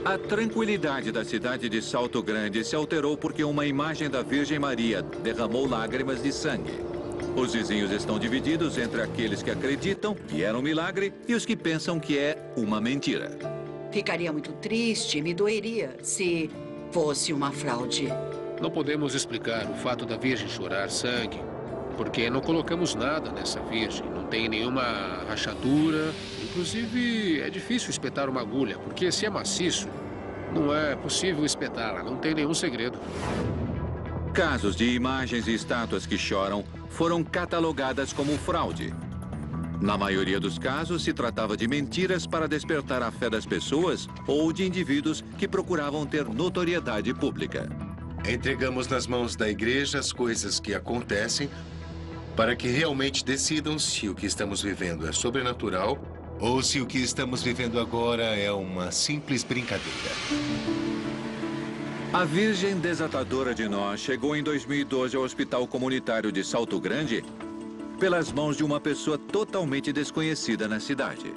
A tranquilidade da cidade de Salto Grande se alterou porque uma imagem da Virgem Maria derramou lágrimas de sangue. Os vizinhos estão divididos entre aqueles que acreditam que era um milagre e os que pensam que é uma mentira. Ficaria muito triste, me doeria se fosse uma fraude. Não podemos explicar o fato da Virgem chorar sangue, porque não colocamos nada nessa Virgem. Não tem nenhuma rachadura. Inclusive, é difícil espetar uma agulha, porque se é maciço, não é possível espetá-la. Não tem nenhum segredo. Casos de imagens e estátuas que choram foram catalogadas como fraude. Na maioria dos casos, se tratava de mentiras para despertar a fé das pessoas ou de indivíduos que procuravam ter notoriedade pública. Entregamos nas mãos da igreja as coisas que acontecem para que realmente decidam se o que estamos vivendo é sobrenatural ou se o que estamos vivendo agora é uma simples brincadeira. A Virgem Desatadora de Nós chegou em 2012 ao Hospital Comunitário de Salto Grande pelas mãos de uma pessoa totalmente desconhecida na cidade.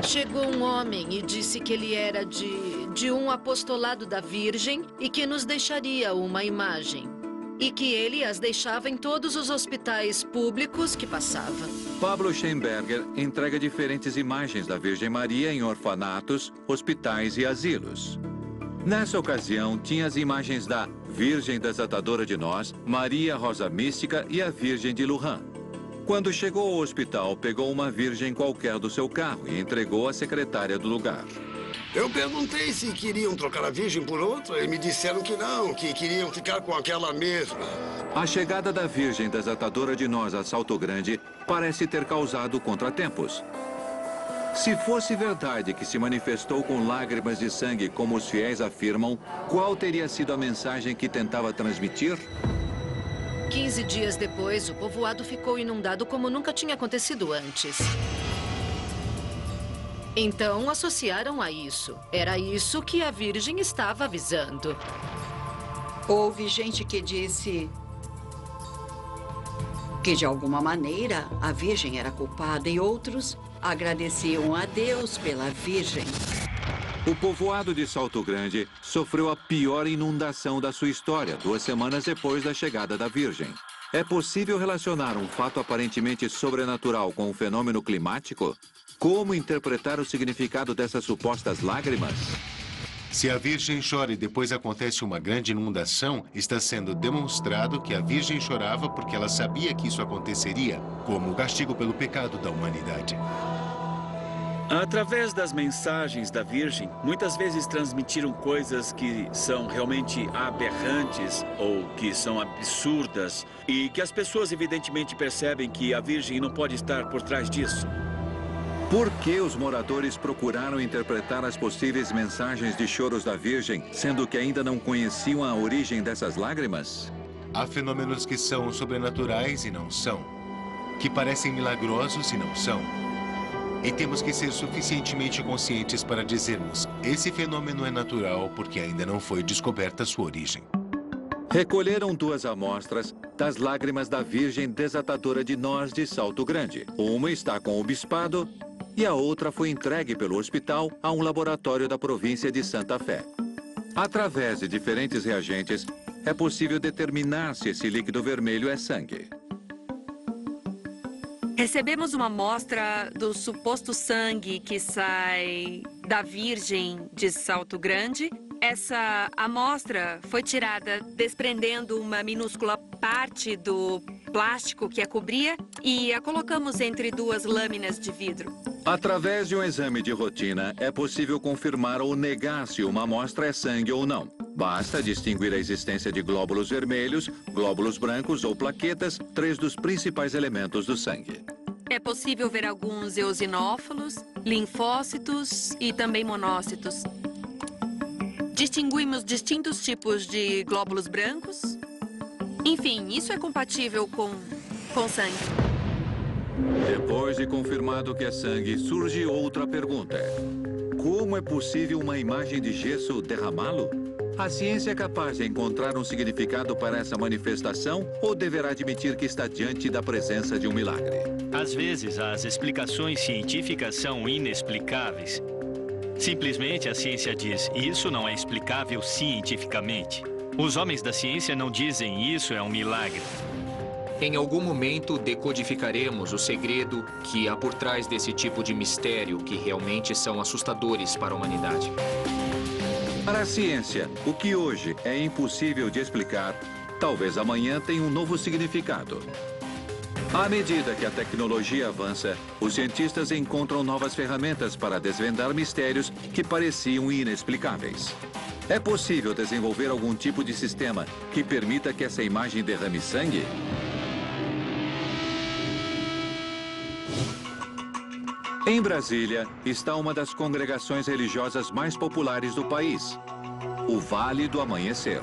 Chegou um homem e disse que ele era de um apostolado da Virgem e que nos deixaria uma imagem. E que ele as deixava em todos os hospitais públicos que passava. Pablo Schemberger entrega diferentes imagens da Virgem Maria em orfanatos, hospitais e asilos. Nessa ocasião, tinha as imagens da Virgem Desatadora de Nós, Maria Rosa Mística e a Virgem de Lujan. Quando chegou ao hospital, pegou uma virgem qualquer do seu carro e entregou à secretária do lugar. Eu perguntei se queriam trocar a virgem por outra e me disseram que não, que queriam ficar com aquela mesma. A chegada da Virgem Desatadora de Nós a Salto Grande parece ter causado contratempos. Se fosse verdade que se manifestou com lágrimas de sangue, como os fiéis afirmam, qual teria sido a mensagem que tentava transmitir? 15 dias depois, o povoado ficou inundado como nunca tinha acontecido antes. Então, associaram a isso. Era isso que a Virgem estava avisando. Houve gente que disse que, de alguma maneira, a Virgem era culpada e outros agradeciam a Deus pela Virgem. O povoado de Salto Grande sofreu a pior inundação da sua história 2 semanas depois da chegada da Virgem. É possível relacionar um fato aparentemente sobrenatural com um fenômeno climático? Como interpretar o significado dessas supostas lágrimas? Se a Virgem chora e depois acontece uma grande inundação, está sendo demonstrado que a Virgem chorava porque ela sabia que isso aconteceria, como castigo pelo pecado da humanidade. Através das mensagens da Virgem, muitas vezes transmitiram coisas que são realmente aberrantes ou que são absurdas e que as pessoas evidentemente percebem que a Virgem não pode estar por trás disso. Por que os moradores procuraram interpretar as possíveis mensagens de choros da Virgem, sendo que ainda não conheciam a origem dessas lágrimas? Há fenômenos que são sobrenaturais e não são, que parecem milagrosos e não são. E temos que ser suficientemente conscientes para dizermos: esse fenômeno é natural porque ainda não foi descoberta sua origem. Recolheram 2 amostras das lágrimas da Virgem Desatadora de Nós de Salto Grande. Uma está com o bispado e a outra foi entregue pelo hospital a um laboratório da província de Santa Fé. Através de diferentes reagentes, é possível determinar se esse líquido vermelho é sangue. Recebemos uma amostra do suposto sangue que sai da Virgem de Salto Grande. Essa amostra foi tirada desprendendo uma minúscula parte do plástico que a cobria e a colocamos entre 2 lâminas de vidro. Através de um exame de rotina, é possível confirmar ou negar se uma amostra é sangue ou não. Basta distinguir a existência de glóbulos vermelhos, glóbulos brancos ou plaquetas, 3 dos principais elementos do sangue. É possível ver alguns eosinófilos, linfócitos e também monócitos. Distinguimos distintos tipos de glóbulos brancos. Enfim, isso é compatível com sangue. Depois de confirmado que é sangue, surge outra pergunta. Como é possível uma imagem de gesso derramá-lo? A ciência é capaz de encontrar um significado para essa manifestação ou deverá admitir que está diante da presença de um milagre? Às vezes, as explicações científicas são inexplicáveis. Simplesmente a ciência diz, isso não é explicável cientificamente. Os homens da ciência não dizem isso é um milagre. Em algum momento, decodificaremos o segredo que há por trás desse tipo de mistério que realmente são assustadores para a humanidade. Para a ciência, o que hoje é impossível de explicar, talvez amanhã tenha um novo significado. À medida que a tecnologia avança, os cientistas encontram novas ferramentas para desvendar mistérios que pareciam inexplicáveis. É possível desenvolver algum tipo de sistema que permita que essa imagem derrame sangue? Em Brasília, está uma das congregações religiosas mais populares do país, o Vale do Amanhecer.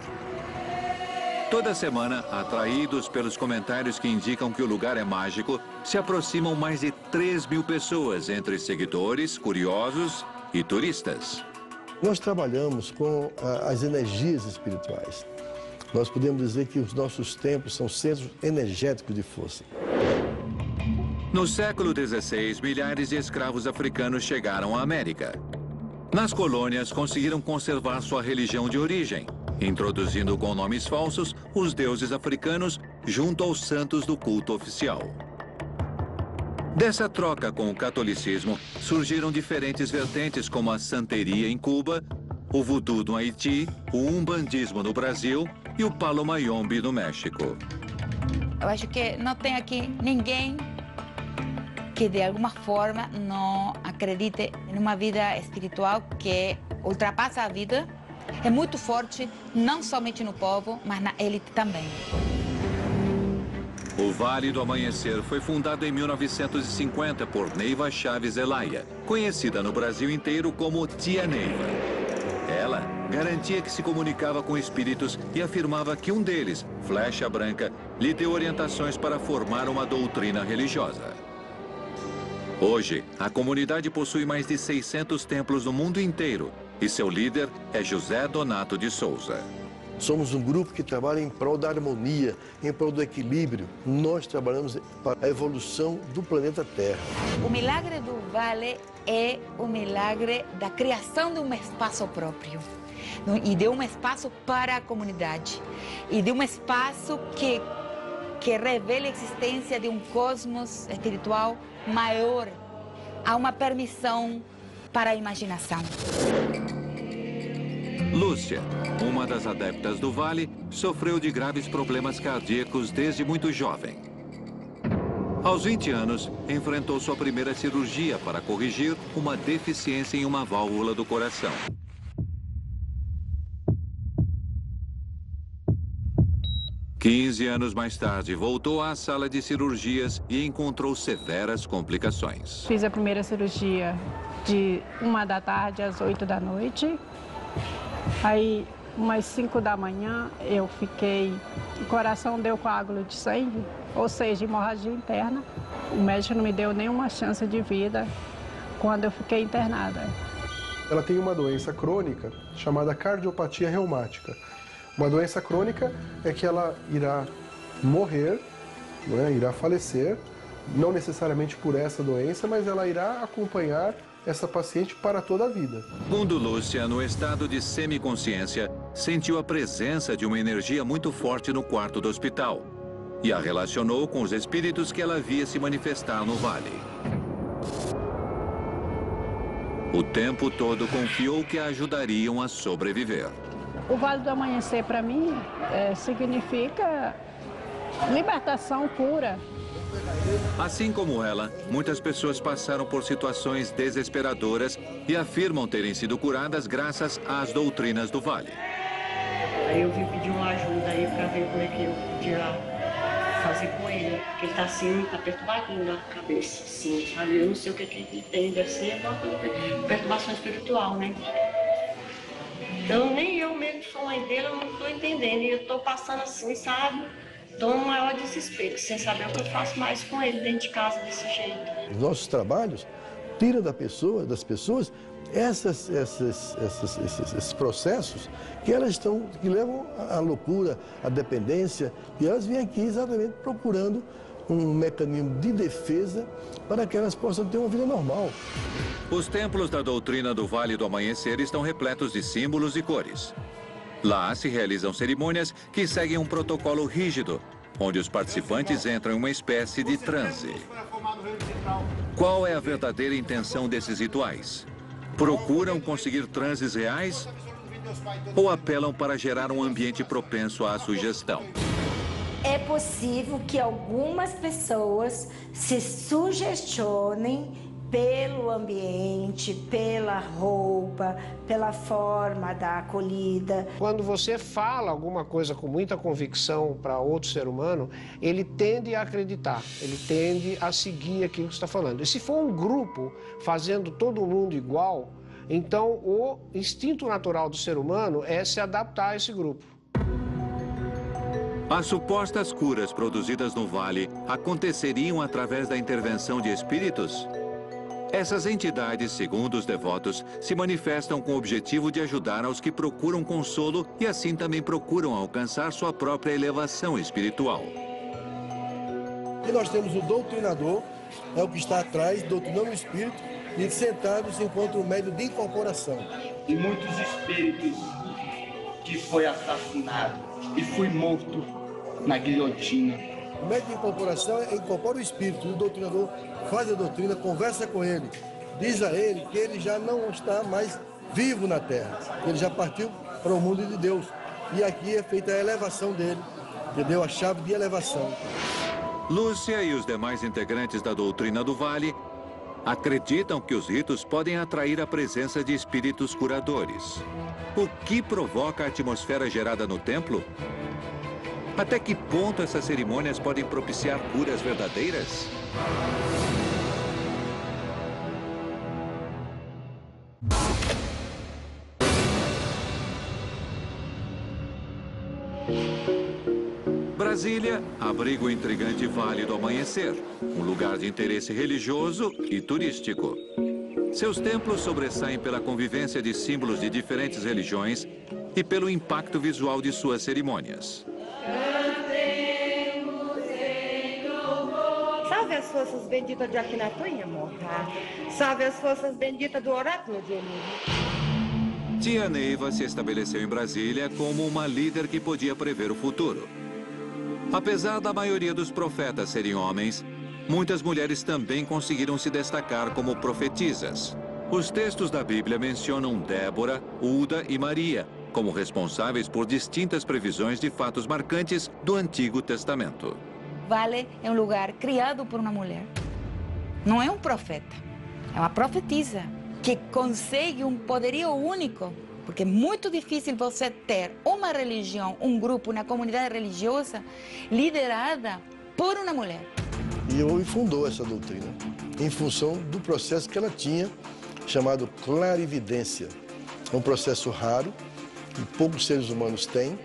Toda semana, atraídos pelos comentários que indicam que o lugar é mágico, se aproximam mais de 3.000 pessoas, entre seguidores, curiosos e turistas. Nós trabalhamos com as energias espirituais. Nós podemos dizer que os nossos templos são centros energéticos de força. No século XVI, milhares de escravos africanos chegaram à América. Nas colônias, conseguiram conservar sua religião de origem, introduzindo com nomes falsos os deuses africanos junto aos santos do culto oficial. Dessa troca com o catolicismo, surgiram diferentes vertentes como a santeria em Cuba, o voodoo no Haiti, o umbandismo no Brasil e o palo mayombe no México. Eu acho que não tem aqui ninguém que de alguma forma não acredite em uma vida espiritual que ultrapassa a vida, é muito forte, não somente no povo, mas na elite também. O Vale do Amanhecer foi fundado em 1950 por Neiva Chaves Zelaya, conhecida no Brasil inteiro como Tia Neiva. Ela garantia que se comunicava com espíritos e afirmava que um deles, Flecha Branca, lhe deu orientações para formar uma doutrina religiosa. Hoje, a comunidade possui mais de 600 templos no mundo inteiro e seu líder é José Donato de Souza. Somos um grupo que trabalha em prol da harmonia, em prol do equilíbrio. Nós trabalhamos para a evolução do planeta Terra. O milagre do Vale é o milagre da criação de um espaço próprio e de um espaço para a comunidade e de um espaço que revela a existência de um cosmos espiritual maior. Há uma permissão para a imaginação. Lúcia, uma das adeptas do Vale, sofreu de graves problemas cardíacos desde muito jovem. Aos 20 anos, enfrentou sua primeira cirurgia para corrigir uma deficiência em uma válvula do coração. Anos mais tarde, voltou à sala de cirurgias e encontrou severas complicações. Fiz a primeira cirurgia de 1 da tarde às 8 da noite. Aí, umas 5 da manhã, eu fiquei... O coração deu coágulo de sangue, ou seja, hemorragia interna. O médico não me deu nenhuma chance de vida quando eu fiquei internada. Ela tem uma doença crônica chamada cardiopatia reumática. Uma doença crônica é que ela irá morrer, irá falecer, não necessariamente por essa doença, mas ela irá acompanhar essa paciente para toda a vida. Segundo Lúcia, no estado de semiconsciência, sentiu a presença de uma energia muito forte no quarto do hospital e a relacionou com os espíritos que ela via se manifestar no vale. O tempo todo confiou que a ajudariam a sobreviver. O Vale do Amanhecer, para mim, significa libertação pura. Assim como ela, muitas pessoas passaram por situações desesperadoras e afirmam terem sido curadas graças às doutrinas do Vale. Aí eu vim pedir uma ajuda aí para ver como é que eu podia fazer com ele, porque ele está assim, está perturbadinho na cabeça, assim, sabe? Eu não sei o que ele tem, deve ser uma perturbação espiritual, né? Então, nem eu mesmo sou mãe dele, eu não estou entendendo. E eu estou passando assim, sabe? Estou no maior desespero, sem saber o que eu faço mais com ele dentro de casa desse jeito. Os nossos trabalhos tiram das pessoas esses processos que levam à loucura, à dependência. E elas vêm aqui exatamente procurando um mecanismo de defesa para que elas possam ter uma vida normal. Os templos da doutrina do Vale do Amanhecer estão repletos de símbolos e cores. Lá se realizam cerimônias que seguem um protocolo rígido, onde os participantes entram em uma espécie de transe. Qual é a verdadeira intenção desses rituais? Procuram conseguir transes reais ou apelam para gerar um ambiente propenso à sugestão? É possível que algumas pessoas se sugestionem pelo ambiente, pela roupa, pela forma da acolhida. Quando você fala alguma coisa com muita convicção para outro ser humano, ele tende a acreditar, ele tende a seguir aquilo que está falando. E se for um grupo fazendo todo mundo igual, então o instinto natural do ser humano é se adaptar a esse grupo. As supostas curas produzidas no Vale aconteceriam através da intervenção de espíritos? Essas entidades, segundo os devotos, se manifestam com o objetivo de ajudar aos que procuram consolo e assim também procuram alcançar sua própria elevação espiritual. E nós temos o doutrinador, é o que está atrás, doutrinando o espírito, e sentado se encontra o médium de incorporação. E muitos espíritos que foi assassinado e foi morto na guilhotina. O médium de incorporação incorpora o espírito, e o doutrinador faz a doutrina, conversa com ele, diz a ele que ele já não está mais vivo na Terra, ele já partiu para o mundo de Deus. E aqui é feita a elevação dele, entendeu? A chave de elevação. Lúcia e os demais integrantes da doutrina do Vale acreditam que os ritos podem atrair a presença de espíritos curadores. O que provoca a atmosfera gerada no templo? Até que ponto essas cerimônias podem propiciar curas verdadeiras? Brasília abriga o intrigante Vale do Amanhecer, um lugar de interesse religioso e turístico. Seus templos sobressaem pela convivência de símbolos de diferentes religiões e pelo impacto visual de suas cerimônias. Salve as forças benditas de Akhenaton, amor. Salve as forças benditas do oráculo de Enuma. Tia Neiva se estabeleceu em Brasília como uma líder que podia prever o futuro. Apesar da maioria dos profetas serem homens, muitas mulheres também conseguiram se destacar como profetisas. Os textos da Bíblia mencionam Débora, Hulda e Maria como responsáveis por distintas previsões de fatos marcantes do Antigo Testamento. Vale é um lugar criado por uma mulher. Não é um profeta, é uma profetisa que consegue um poderio único, porque é muito difícil você ter uma religião, um grupo, uma comunidade religiosa liderada por uma mulher. E Owe fundou essa doutrina em função do processo que ela tinha, chamado clarividência. É um processo raro, que poucos seres humanos têm,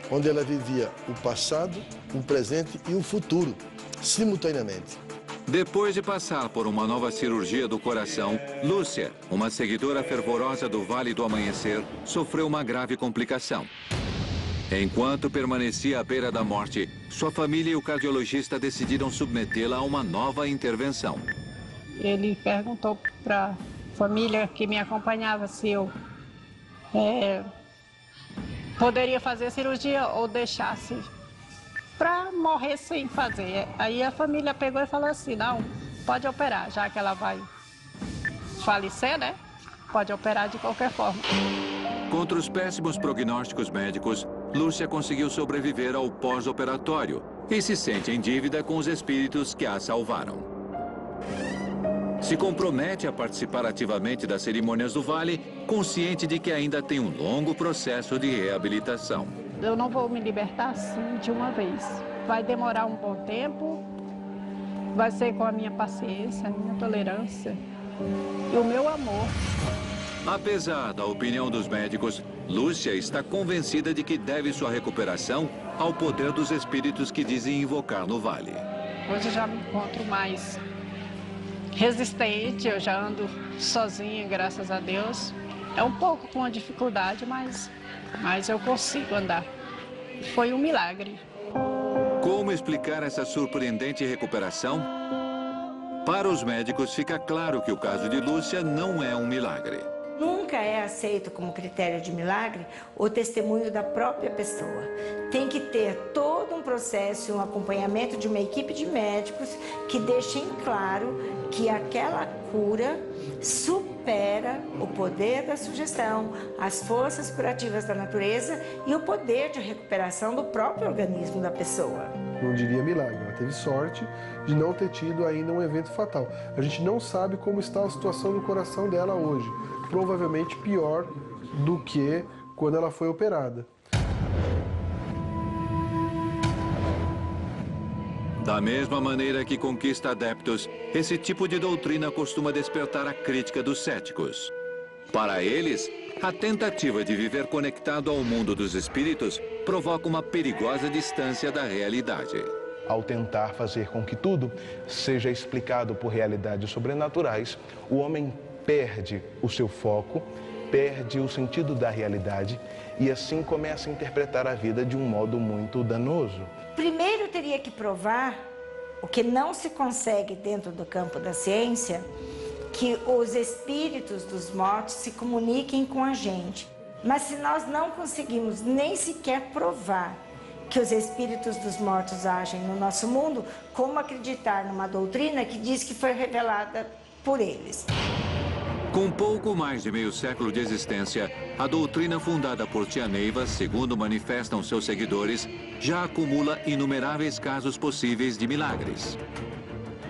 onde ela vivia o passado, o presente e o futuro, simultaneamente. Depois de passar por uma nova cirurgia do coração, Lúcia, uma seguidora fervorosa do Vale do Amanhecer, sofreu uma grave complicação. Enquanto permanecia à beira da morte, sua família e o cardiologista decidiram submetê-la a uma nova intervenção. Ele perguntou para a família que me acompanhava se eu poderia fazer a cirurgia ou deixasse para morrer sem fazer. Aí a família pegou e falou assim, não, pode operar, já que ela vai falecer, né? Pode operar de qualquer forma. Contra os péssimos prognósticos médicos, Lúcia conseguiu sobreviver ao pós-operatório e se sente em dívida com os espíritos que a salvaram. Se compromete a participar ativamente das cerimônias do Vale, consciente de que ainda tem um longo processo de reabilitação. Eu não vou me libertar assim de uma vez. Vai demorar um bom tempo, vai ser com a minha paciência, a minha tolerância e o meu amor. Apesar da opinião dos médicos, Lúcia está convencida de que deve sua recuperação ao poder dos espíritos que dizem invocar no Vale. Hoje eu já me encontro mais resistente, eu já ando sozinha, graças a Deus. É um pouco com a dificuldade, mas eu consigo andar. Foi um milagre. Como explicar essa surpreendente recuperação? Para os médicos, fica claro que o caso de Lúcia não é um milagre. Nunca é aceito como critério de milagre o testemunho da própria pessoa. Tem que ter todo um processo, um acompanhamento de uma equipe de médicos que deixem claro que aquela cura supera o poder da sugestão, as forças curativas da natureza e o poder de recuperação do próprio organismo da pessoa. Não diria milagre, ela teve sorte de não ter tido ainda um evento fatal. A gente não sabe como está a situação do coração dela hoje. Provavelmente pior do que quando ela foi operada. Da mesma maneira que conquista adeptos, esse tipo de doutrina costuma despertar a crítica dos céticos. Para eles, a tentativa de viver conectado ao mundo dos espíritos provoca uma perigosa distância da realidade. Ao tentar fazer com que tudo seja explicado por realidades sobrenaturais, o homem perde o seu foco, perde o sentido da realidade e assim começa a interpretar a vida de um modo muito danoso. Primeiro teria que provar o que não se consegue dentro do campo da ciência, que os espíritos dos mortos se comuniquem com a gente. Mas se nós não conseguimos nem sequer provar que os espíritos dos mortos agem no nosso mundo, como acreditar numa doutrina que diz que foi revelada por eles? Com pouco mais de meio século de existência, a doutrina fundada por Tia Neiva, segundo manifestam seus seguidores, já acumula inumeráveis casos possíveis de milagres.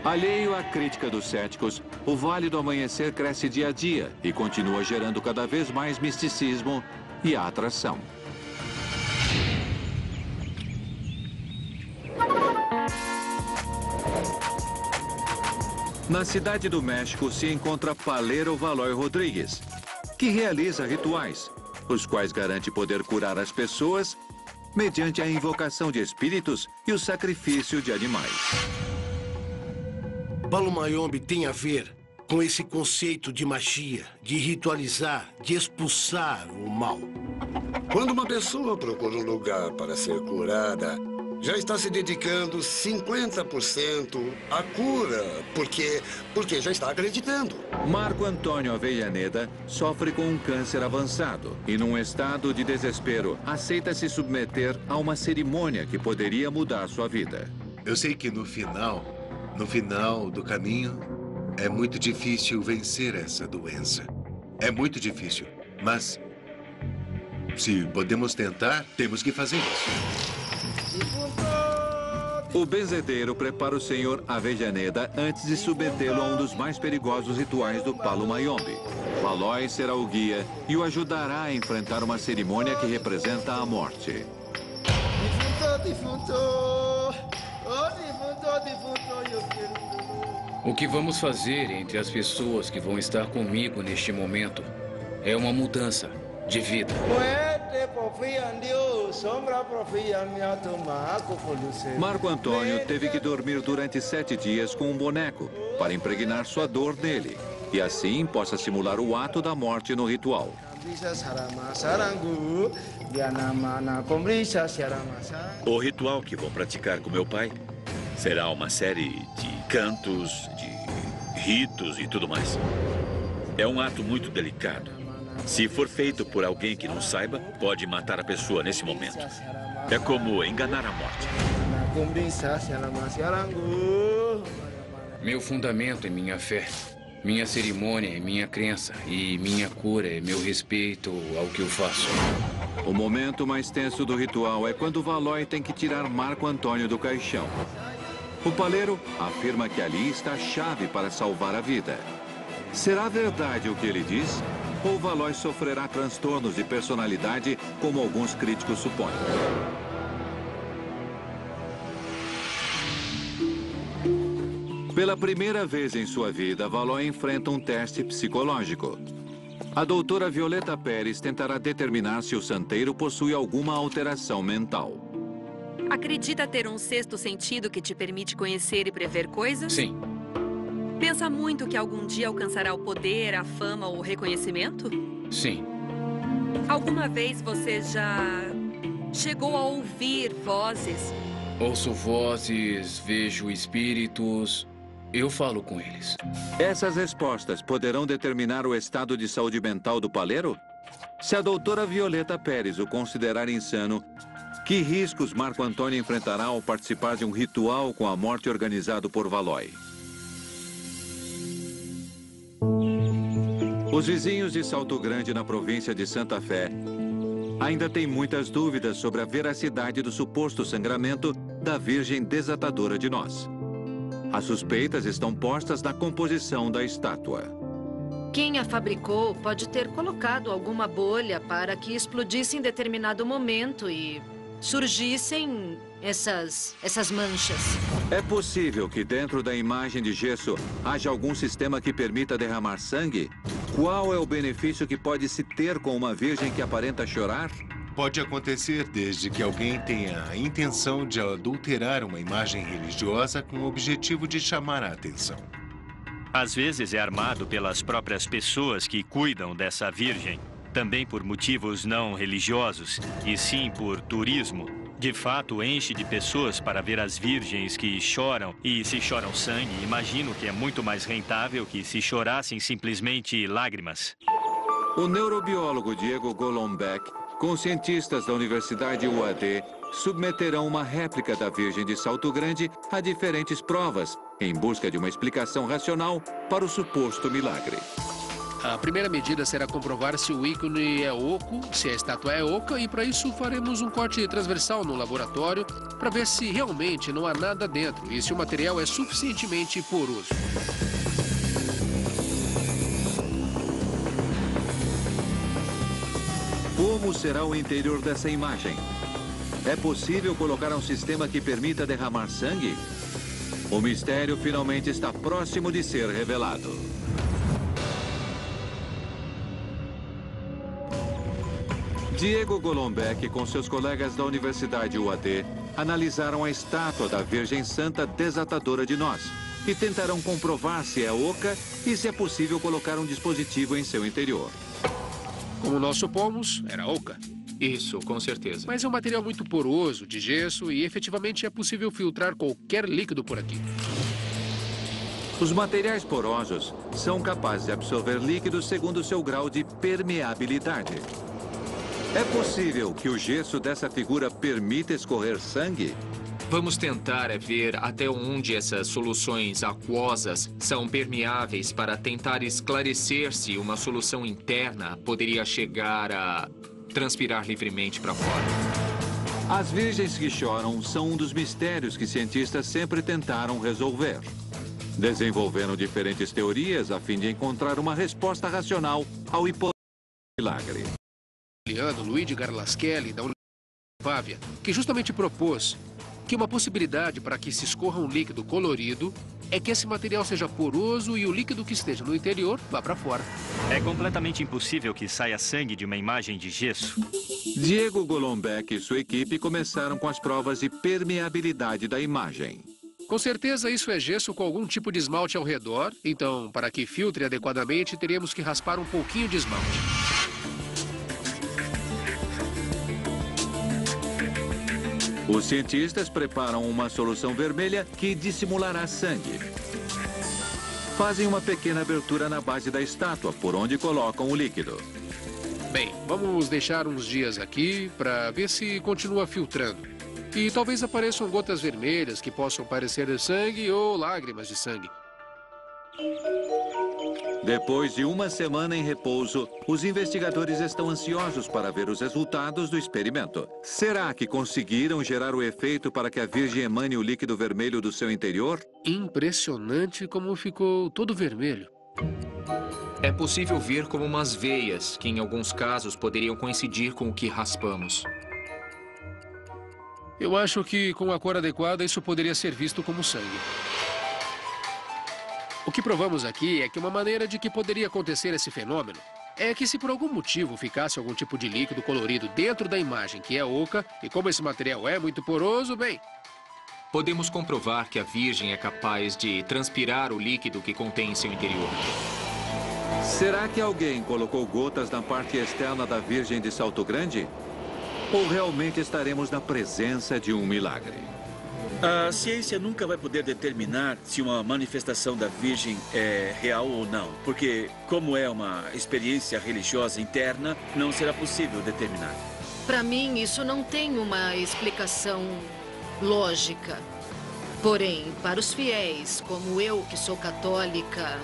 Alheio à crítica dos céticos, o Vale do Amanhecer cresce dia a dia e continua gerando cada vez mais misticismo e atração. Na cidade do México se encontra Palero Valoy Rodrigues, que realiza rituais, os quais garante poder curar as pessoas mediante a invocação de espíritos e o sacrifício de animais. Palo Mayombe tem a ver com esse conceito de magia, de ritualizar, de expulsar o mal. Quando uma pessoa procura um lugar para ser curada, já está se dedicando 50% à cura, porque já está acreditando. Marco Antônio Avellaneda sofre com um câncer avançado e, num estado de desespero, aceita se submeter a uma cerimônia que poderia mudar sua vida. Eu sei que no final do caminho, é muito difícil vencer essa doença. É muito difícil, mas se podemos tentar, temos que fazer isso. O benzedeiro prepara o senhor Avellaneda antes de submetê-lo a um dos mais perigosos rituais do Palo Mayombe. Valoy será o guia e o ajudará a enfrentar uma cerimônia que representa a morte. O que vamos fazer entre as pessoas que vão estar comigo neste momento é uma mudança de vida. Marco Antônio teve que dormir durante 7 dias com um boneco para impregnar sua dor nele e assim possa simular o ato da morte no ritual. O ritual que vou praticar com meu pai será uma série de cantos, de ritos e tudo mais. É um ato muito delicado. Se for feito por alguém que não saiba, pode matar a pessoa nesse momento. É como enganar a morte. Meu fundamento é minha fé. Minha cerimônia é minha crença. E minha cura é meu respeito ao que eu faço. O momento mais tenso do ritual é quando Valoy tem que tirar Marco Antônio do caixão. O paleiro afirma que ali está a chave para salvar a vida. Será verdade o que ele diz? Ou Valoy sofrerá transtornos de personalidade, como alguns críticos supõem? Pela primeira vez em sua vida, Valoy enfrenta um teste psicológico. A doutora Violeta Pérez tentará determinar se o santeiro possui alguma alteração mental. Acredita ter um sexto sentido que te permite conhecer e prever coisas? Sim. Pensa muito que algum dia alcançará o poder, a fama ou o reconhecimento? Sim. Alguma vez você já chegou a ouvir vozes Ouço vozes, vejo espíritos. Eu falo com eles. Essas respostas poderão determinar o estado de saúde mental do paleiro? Se a doutora Violeta Pérez o considerar insano, que riscos Marco Antônio enfrentará ao participar de um ritual com a morte organizado por Valois? Os vizinhos de Salto Grande, na província de Santa Fé, ainda têm muitas dúvidas sobre a veracidade do suposto sangramento da Virgem Desatadora de Nós. As suspeitas estão postas na composição da estátua. Quem a fabricou pode ter colocado alguma bolha para que explodisse em determinado momento e surgissem essas manchas. É possível que dentro da imagem de gesso haja algum sistema que permita derramar sangue? Qual é o benefício que pode se ter com uma virgem que aparenta chorar? Pode acontecer desde que alguém tenha a intenção de adulterar uma imagem religiosa com o objetivo de chamar a atenção. Às vezes é armado pelas próprias pessoas que cuidam dessa virgem, também por motivos não religiosos, e sim por turismo. De fato, enche de pessoas para ver as virgens que choram. E se choram sangue, imagino que é muito mais rentável que se chorassem simplesmente lágrimas. O neurobiólogo Diego Golombek, com cientistas da Universidade UAD, submeterão uma réplica da Virgem de Salto Grande a diferentes provas, em busca de uma explicação racional para o suposto milagre. A primeira medida será comprovar se o ícone é oco, se a estátua é oca, e para isso faremos um corte transversal no laboratório para ver se realmente não há nada dentro e se o material é suficientemente poroso. Como será o interior dessa imagem? É possível colocar um sistema que permita derramar sangue? O mistério finalmente está próximo de ser revelado. Diego Golombek, com seus colegas da Universidade UAD, analisaram a estátua da Virgem Santa Desatadora de Nós e tentarão comprovar se é oca e se é possível colocar um dispositivo em seu interior. Como nós supomos, era oca. Isso, com certeza. Mas é um material muito poroso, de gesso, e efetivamente é possível filtrar qualquer líquido por aqui. Os materiais porosos são capazes de absorver líquidos segundo seu grau de permeabilidade. É possível que o gesso dessa figura permita escorrer sangue? Vamos tentar ver até onde essas soluções aquosas são permeáveis para tentar esclarecer se uma solução interna poderia chegar a transpirar livremente para fora. As virgens que choram são um dos mistérios que cientistas sempre tentaram resolver. Desenvolveram diferentes teorias a fim de encontrar uma resposta racional ao hipotético milagre. Luigi Garlaschelli, da Universidade de Pávia, que justamente propôs que uma possibilidade para que se escorra um líquido colorido é que esse material seja poroso e o líquido que esteja no interior vá para fora. É completamente impossível que saia sangue de uma imagem de gesso. Diego Golombek e sua equipe começaram com as provas de permeabilidade da imagem. Com certeza isso é gesso com algum tipo de esmalte ao redor, então para que filtre adequadamente teríamos que raspar um pouquinho de esmalte. Os cientistas preparam uma solução vermelha que dissimulará sangue. Fazem uma pequena abertura na base da estátua, por onde colocam o líquido. Bem, vamos deixar uns dias aqui para ver se continua filtrando. E talvez apareçam gotas vermelhas que possam parecer sangue ou lágrimas de sangue. Depois de uma semana em repouso, os investigadores estão ansiosos para ver os resultados do experimento. Será que conseguiram gerar o efeito para que a Virgem emane o líquido vermelho do seu interior? Impressionante como ficou todo vermelho. É possível ver como umas veias, que em alguns casos poderiam coincidir com o que raspamos. Eu acho que com a cor adequada isso poderia ser visto como sangue. O que provamos aqui é que uma maneira de que poderia acontecer esse fenômeno é que se por algum motivo ficasse algum tipo de líquido colorido dentro da imagem que é oca, e como esse material é muito poroso, bem... Podemos comprovar que a Virgem é capaz de transpirar o líquido que contém em seu interior. Será que alguém colocou gotas na parte externa da Virgem de Salto Grande? Ou realmente estaremos na presença de um milagre? A ciência nunca vai poder determinar se uma manifestação da Virgem é real ou não, porque, como é uma experiência religiosa interna, não será possível determinar. Para mim, isso não tem uma explicação lógica. Porém, para os fiéis, como eu, que sou católica,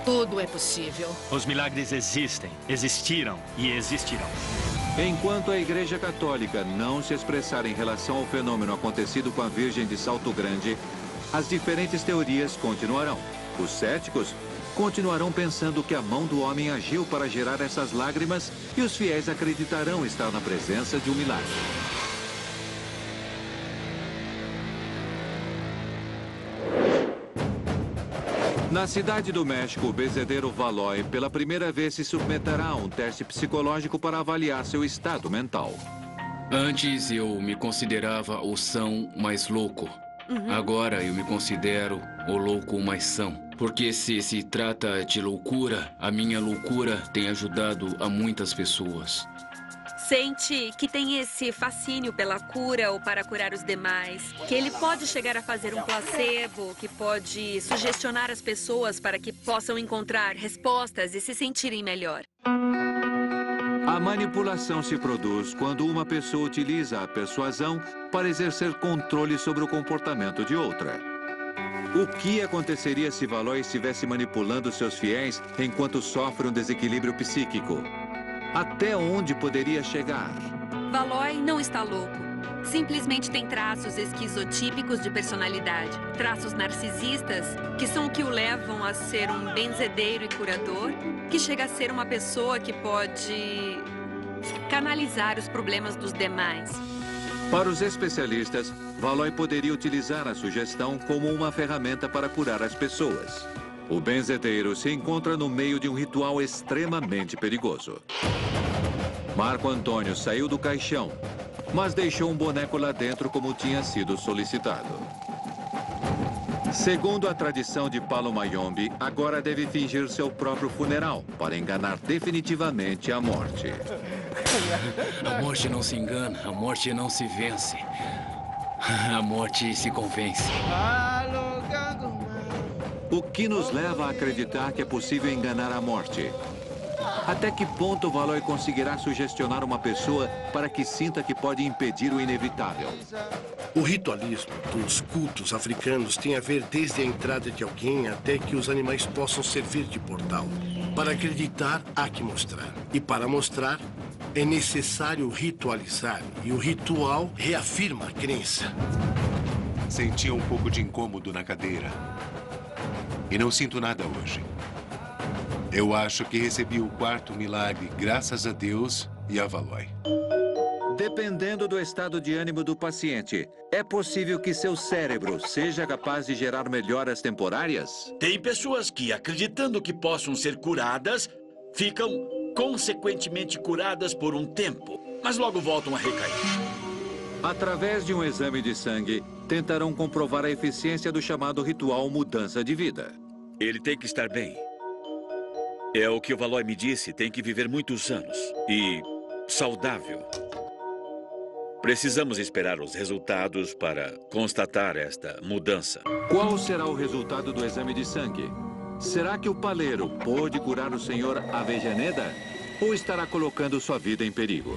tudo é possível. Os milagres existem, existiram e existirão. Enquanto a Igreja Católica não se expressar em relação ao fenômeno acontecido com a Virgem de Salto Grande, as diferentes teorias continuarão. Os céticos continuarão pensando que a mão do homem agiu para gerar essas lágrimas e os fiéis acreditarão estar na presença de um milagre. Na cidade do México, o benzedeiro Valois pela primeira vez se submeterá a um teste psicológico para avaliar seu estado mental. Antes eu me considerava o são mais louco. Agora eu me considero o louco mais são. Porque se trata de loucura, a minha loucura tem ajudado a muitas pessoas. Sente que tem esse fascínio pela cura ou para curar os demais, que ele pode chegar a fazer um placebo, que pode sugestionar as pessoas para que possam encontrar respostas e se sentirem melhor. A manipulação se produz quando uma pessoa utiliza a persuasão para exercer controle sobre o comportamento de outra. O que aconteceria se Valois estivesse manipulando seus fiéis enquanto sofre um desequilíbrio psíquico? Até onde poderia chegar? Valois não está louco. Simplesmente tem traços esquizotípicos de personalidade. Traços narcisistas, que são o que o levam a ser um benzedeiro e curador, que chega a ser uma pessoa que pode canalizar os problemas dos demais. Para os especialistas, Valois poderia utilizar a sugestão como uma ferramenta para curar as pessoas. O benzedeiro se encontra no meio de um ritual extremamente perigoso. Marco Antônio saiu do caixão, mas deixou um boneco lá dentro como tinha sido solicitado. Segundo a tradição de Palo Mayombe, agora deve fingir seu próprio funeral para enganar definitivamente a morte. A morte não se engana, a morte não se vence. A morte se convence. O que nos leva a acreditar que é possível enganar a morte? Até que ponto Valois conseguirá sugestionar uma pessoa para que sinta que pode impedir o inevitável? O ritualismo dos cultos africanos tem a ver desde a entrada de alguém até que os animais possam servir de portal. Para acreditar, há que mostrar. E para mostrar, é necessário ritualizar. E o ritual reafirma a crença. Senti um pouco de incômodo na cadeira. E não sinto nada hoje. Eu acho que recebi o quarto milagre graças a Deus e a Valois. Dependendo do estado de ânimo do paciente, é possível que seu cérebro seja capaz de gerar melhoras temporárias? Tem pessoas que, acreditando que possam ser curadas, ficam consequentemente curadas por um tempo, mas logo voltam a recair. Através de um exame de sangue, tentarão comprovar a eficiência do chamado ritual mudança de vida. Ele tem que estar bem. É o que o Valois me disse, tem que viver muitos anos e saudável. Precisamos esperar os resultados para constatar esta mudança. Qual será o resultado do exame de sangue? Será que o paleiro pôde curar o senhor Avellaneda ou estará colocando sua vida em perigo?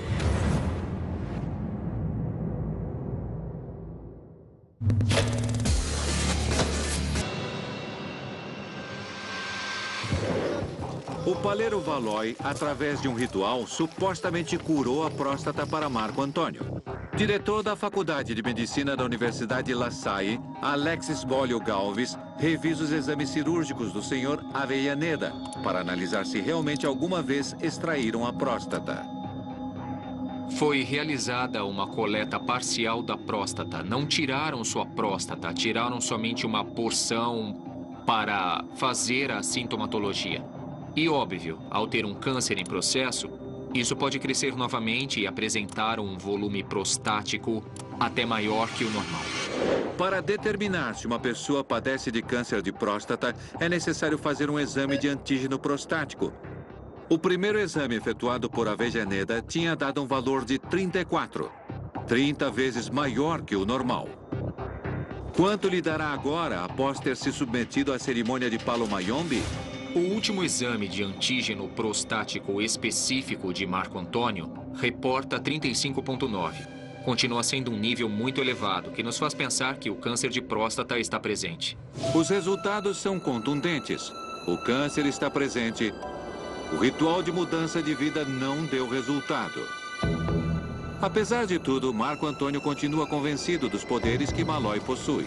O paleiro Valois, através de um ritual, supostamente curou a próstata para Marco Antônio. Diretor da Faculdade de Medicina da Universidade La Salle, Alexis Bolio Galvis, revisa os exames cirúrgicos do Sr. Avellaneda para analisar se realmente alguma vez extraíram a próstata. Foi realizada uma coleta parcial da próstata. Não tiraram sua próstata, tiraram somente uma porção para fazer a sintomatologia. E óbvio, ao ter um câncer em processo, isso pode crescer novamente e apresentar um volume prostático até maior que o normal. Para determinar se uma pessoa padece de câncer de próstata, é necessário fazer um exame de antígeno prostático. O primeiro exame efetuado por Avellaneda tinha dado um valor de 34, 30 vezes maior que o normal. Quanto lhe dará agora, após ter se submetido à cerimônia de Palo Mayombe? O último exame de antígeno prostático específico de Marco Antônio reporta 35,9. Continua sendo um nível muito elevado, que nos faz pensar que o câncer de próstata está presente. Os resultados são contundentes. O câncer está presente. O ritual de mudança de vida não deu resultado. Apesar de tudo, Marco Antônio continua convencido dos poderes que Malloy possui.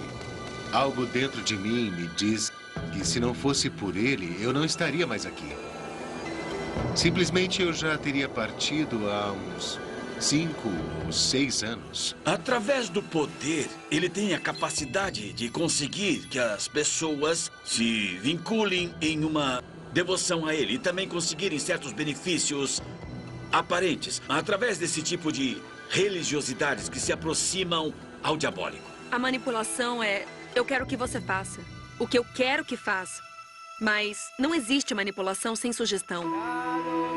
Algo dentro de mim me diz que se não fosse por ele, eu não estaria mais aqui. Simplesmente eu já teria partido há uns 5 ou 6 anos. Através do poder, ele tem a capacidade de conseguir que as pessoas se vinculem em uma devoção a ele e também conseguirem certos benefícios aparentes através desse tipo de religiosidades que se aproximam ao diabólico. A manipulação é: eu quero que você faça o que eu quero que faça. Mas não existe manipulação sem sugestão.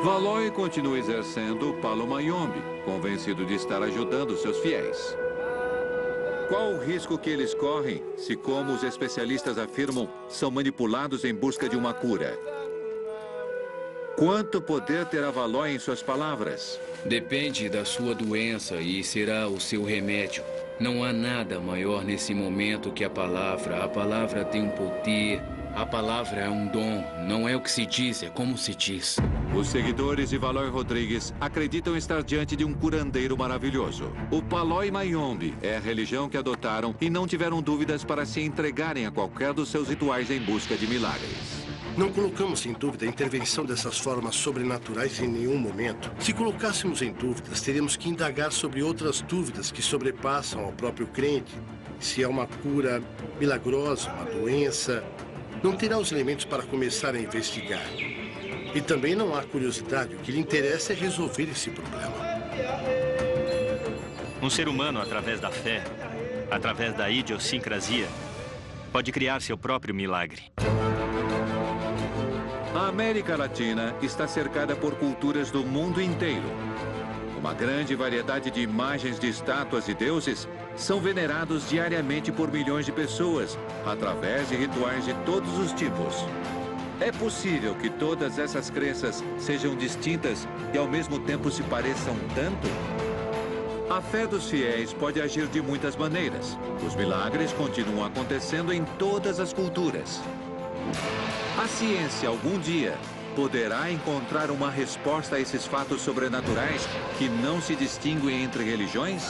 Malloy continua exercendo o Palo Mayombe, convencido de estar ajudando seus fiéis. Qual o risco que eles correm se, como os especialistas afirmam, são manipulados em busca de uma cura? Quanto poder terá Malloy em suas palavras? Depende da sua doença e será o seu remédio. Não há nada maior nesse momento que a palavra. A palavra tem um poder. A palavra é um dom. Não é o que se diz, é como se diz. Os seguidores de Malloy Rodrigues acreditam estar diante de um curandeiro maravilhoso. O Palo Mayombe é a religião que adotaram e não tiveram dúvidas para se entregarem a qualquer dos seus rituais em busca de milagres. Não colocamos em dúvida a intervenção dessas formas sobrenaturais em nenhum momento. Se colocássemos em dúvidas, teríamos que indagar sobre outras dúvidas que sobrepassam ao próprio crente. Se é uma cura milagrosa, uma doença, não terá os elementos para começar a investigar. E também não há curiosidade. O que lhe interessa é resolver esse problema. Um ser humano, através da fé, através da idiosincrasia, pode criar seu próprio milagre. A América Latina está cercada por culturas do mundo inteiro. Uma grande variedade de imagens de estátuas de deuses são venerados diariamente por milhões de pessoas, através de rituais de todos os tipos. É possível que todas essas crenças sejam distintas e ao mesmo tempo se pareçam tanto? A fé dos fiéis pode agir de muitas maneiras. Os milagres continuam acontecendo em todas as culturas. A ciência, algum dia, poderá encontrar uma resposta a esses fatos sobrenaturais que não se distinguem entre religiões?